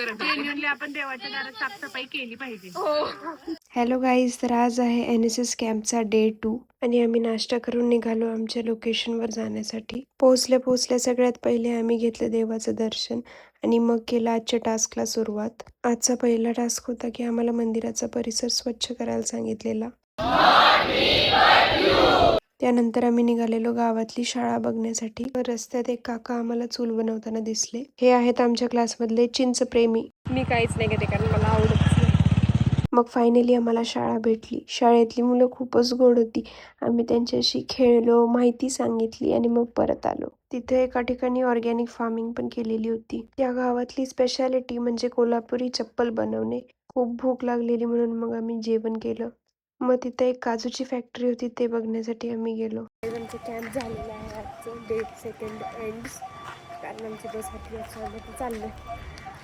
Genuinely आपण देवाच्या दारात साफसफाई केली पाहिजे. हॅलो गाईज, तर आज आहे NSS कॅम्पचा डे 2 आणि आम्ही नाश्ता करून निघालो आमच्या लोकेशनवर जाण्यासाठी. पोहोचल्या सगळ्यात पहिले आम्ही घेतलं देवाचं दर्शन आणि मग केलं आजच्या टास्कला सुरुवात. आजचा पहिला टास्क होता की आम्हाला मंदिराचा परिसर स्वच्छ करायला सांगितलेला. त्यानंतर आम्ही निघालेलो गावातली शाळा बघण्यासाठी. रस्त्यात एक काका आम्हाला चूल बनवताना दिसले. हे आहेत आमच्या क्लासमधले चिंच प्रेमी. मी काहीच नाही घेते कारण मला आवडत नाही. मग फायनली आम्हाला शाळा भेटली. शाळेतली मुलं खूपच गोड होती. आम्ही त्यांच्याशी खेळलो, माहिती सांगितली आणि मग परत आलो. तिथे एका ठिकाणी ऑर्गॅनिक फार्मिंग पण केलेली होती. त्या गावातली स्पेशालिटी म्हणजे कोल्हापुरी चप्पल बनवणे. खूप भूक लागलेली म्हणून मग आम्ही जेवण केलं. मग तिथे एक काजूची फॅक्टरी होती, ते बघण्यासाठी आम्ही गेलो. आमचं कॅम्प झालेलं आहे आजचं डे 2 एंड्स कारण आमची बस हटली चाललं.